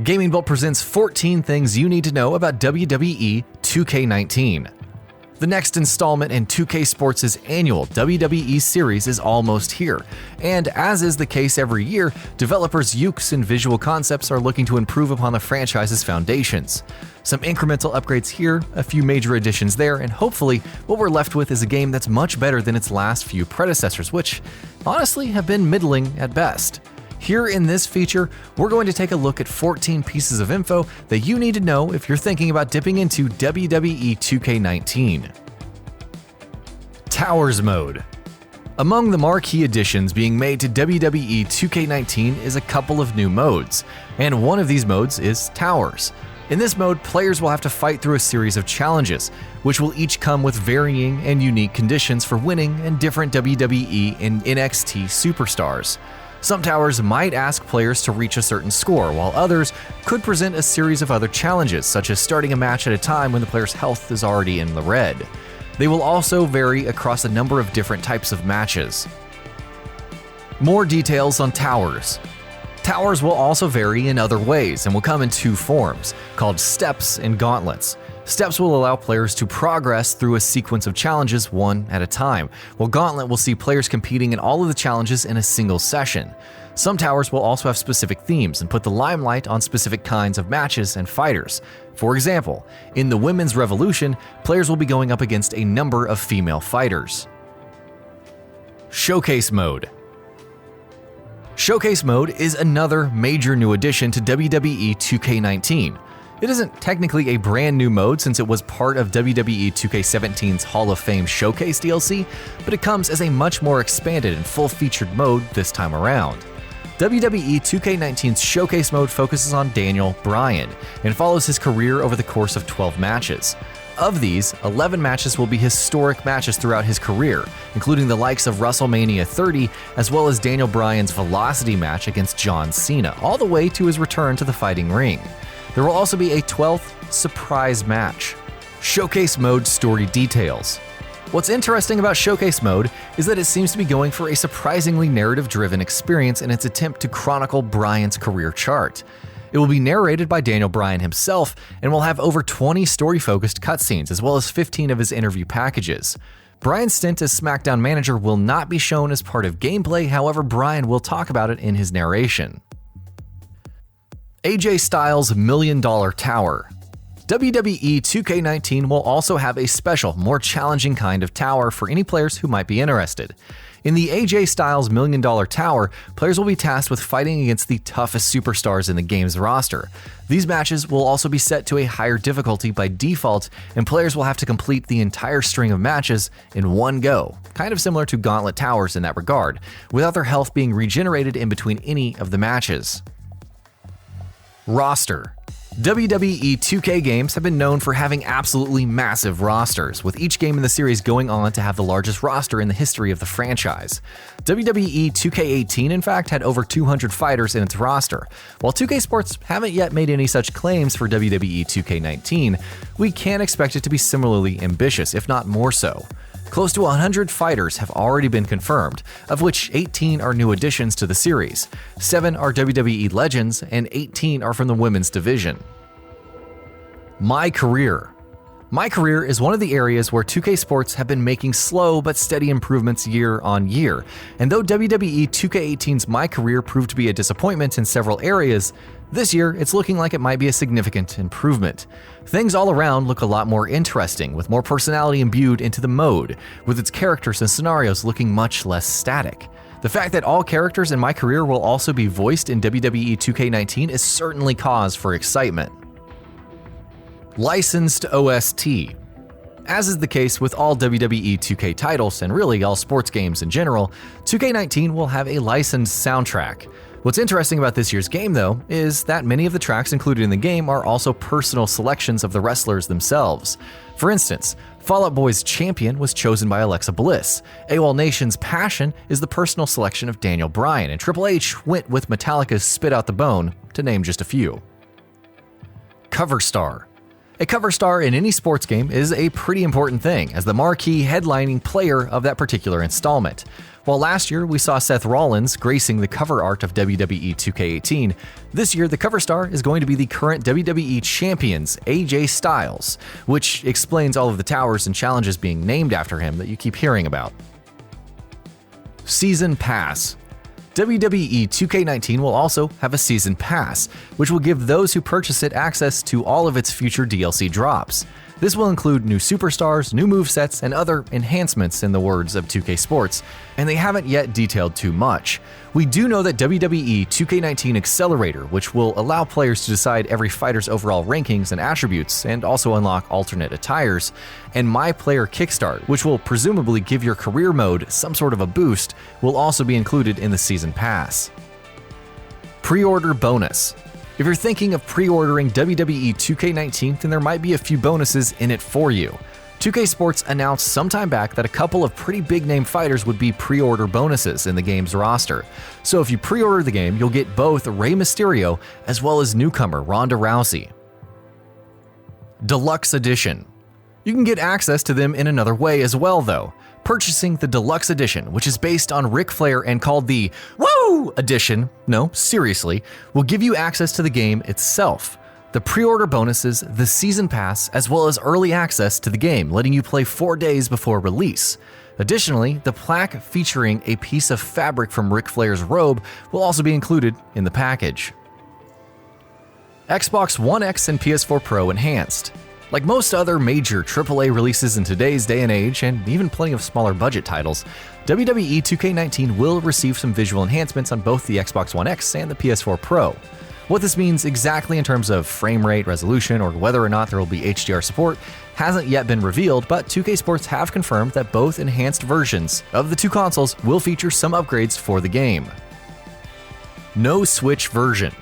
GamingBolt presents 14 things you need to know about WWE 2K19. The next installment in 2K Sports' annual WWE series is almost here, and as is the case every year, developers Yuke and Visual Concepts are looking to improve upon the franchise's foundations. Some incremental upgrades here, a few major additions there, and hopefully what we're left with is a game that's much better than its last few predecessors, which honestly have been middling at best. Here in this feature, we're going to take a look at 14 pieces of info that you need to know if you're thinking about dipping into WWE 2K19. Towers Mode. Among the marquee additions being made to WWE 2K19 is a couple of new modes, and one of these modes is Towers. In this mode, players will have to fight through a series of challenges, which will each come with varying and unique conditions for winning and different WWE and NXT superstars. Some towers might ask players to reach a certain score, while others could present a series of other challenges, such as starting a match at a time when the player's health is already in the red. They will also vary across a number of different types of matches. More details on towers. Towers will also vary in other ways and will come in two forms, called steps and gauntlets. Steps will allow players to progress through a sequence of challenges one at a time, while Gauntlet will see players competing in all of the challenges in a single session. Some towers will also have specific themes and put the limelight on specific kinds of matches and fighters. For example, in the Women's Revolution, players will be going up against a number of female fighters. Showcase Mode. Showcase Mode is another major new addition to WWE 2K19. It isn't technically a brand new mode since it was part of WWE 2K17's Hall of Fame Showcase DLC, but it comes as a much more expanded and full-featured mode this time around. WWE 2K19's Showcase Mode focuses on Daniel Bryan and follows his career over the course of 12 matches. Of these, 11 matches will be historic matches throughout his career, including the likes of WrestleMania 30, as well as Daniel Bryan's Velocity match against John Cena, all the way to his return to the fighting ring. There will also be a 12th surprise match. Showcase Mode story details. What's interesting about Showcase Mode is that it seems to be going for a surprisingly narrative-driven experience in its attempt to chronicle Bryan's career chart. It will be narrated by Daniel Bryan himself and will have over 20 story-focused cutscenes as well as 15 of his interview packages. Bryan's stint as SmackDown manager will not be shown as part of gameplay, however Bryan will talk about it in his narration. AJ Styles' $1 Million Tower. WWE 2K19 will also have a special, more challenging kind of tower for any players who might be interested. In the AJ Styles' $1 Million Tower, players will be tasked with fighting against the toughest superstars in the game's roster. These matches will also be set to a higher difficulty by default, and players will have to complete the entire string of matches in one go, kind of similar to Gauntlet Towers in that regard, without their health being regenerated in between any of the matches. Roster. WWE 2K games have been known for having absolutely massive rosters, with each game in the series going on to have the largest roster in the history of the franchise. WWE 2K18 in fact had over 200 fighters in its roster. While 2K Sports haven't yet made any such claims for WWE 2K19, we can expect it to be similarly ambitious, if not more so. Close to 100 fighters have already been confirmed, of which 18 are new additions to the series, 7 are WWE legends, and 18 are from the women's division. MYCAREER. MYCAREER is one of the areas where 2K Sports have been making slow but steady improvements year on year, and though WWE 2K18's MYCAREER proved to be a disappointment in several areas, this year it's looking like it might be a significant improvement. Things all around look a lot more interesting, with more personality imbued into the mode, with its characters and scenarios looking much less static. The fact that all characters in MYCAREER will also be voiced in WWE 2K19 is certainly cause for excitement. Licensed OST. As is the case with all WWE 2K titles, and really all sports games in general, 2K19 will have a licensed soundtrack. What's interesting about this year's game, though, is that many of the tracks included in the game are also personal selections of the wrestlers themselves. For instance, Fall Out Boy's Champion was chosen by Alexa Bliss, AWOL Nation's Passion is the personal selection of Daniel Bryan, and Triple H went with Metallica's Spit Out the Bone, to name just a few. Cover Star. A cover star in any sports game is a pretty important thing, as the marquee headlining player of that particular installment. While last year we saw Seth Rollins gracing the cover art of WWE 2K18, this year the cover star is going to be the current WWE Champions, AJ Styles, which explains all of the towers and challenges being named after him that you keep hearing about. Season Pass. WWE 2K19 will also have a Season Pass, which will give those who purchase it access to all of its future DLC drops. This will include new superstars, new movesets, and other enhancements in the words of 2K Sports, and they haven't yet detailed too much. We do know that WWE 2K19 Accelerator, which will allow players to decide every fighter's overall rankings and attributes, and also unlock alternate attires, and MyPlayer Kickstart, which will presumably give your career mode some sort of a boost, will also be included in the Season Pass. Pre-order bonus. If you're thinking of pre-ordering WWE 2K19, then there might be a few bonuses in it for you. 2K Sports announced some time back that a couple of pretty big-name fighters would be pre-order bonuses in the game's roster. So if you pre-order the game, you'll get both Rey Mysterio as well as newcomer Ronda Rousey. Deluxe Edition. You can get access to them in another way as well, though. Purchasing the Deluxe Edition, which is based on Ric Flair and called the Woo Edition, no, seriously, will give you access to the game itself. The pre-order bonuses, the Season Pass, as well as early access to the game, letting you play 4 days before release. Additionally, the plaque featuring a piece of fabric from Ric Flair's robe will also be included in the package. Xbox One X and PS4 Pro Enhanced. Like most other major AAA releases in today's day and age, and even plenty of smaller budget titles, WWE 2K19 will receive some visual enhancements on both the Xbox One X and the PS4 Pro. What this means exactly in terms of frame rate, resolution, or whether or not there will be HDR support hasn't yet been revealed, but 2K Sports have confirmed that both enhanced versions of the two consoles will feature some upgrades for the game. No Switch version.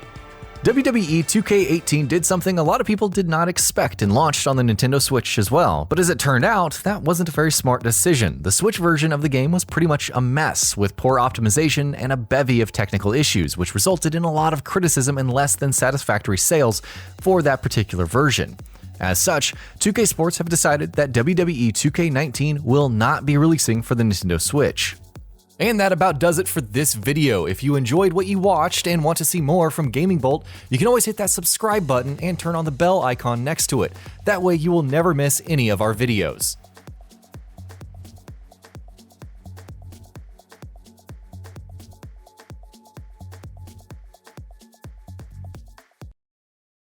WWE 2K18 did something a lot of people did not expect and launched on the Nintendo Switch as well, but as it turned out, that wasn't a very smart decision. The Switch version of the game was pretty much a mess, with poor optimization and a bevy of technical issues, which resulted in a lot of criticism and less than satisfactory sales for that particular version. As such, 2K Sports have decided that WWE 2K19 will not be releasing for the Nintendo Switch. And that about does it for this video. If you enjoyed what you watched and want to see more from GamingBolt, you can always hit that subscribe button and turn on the bell icon next to it. That way you will never miss any of our videos.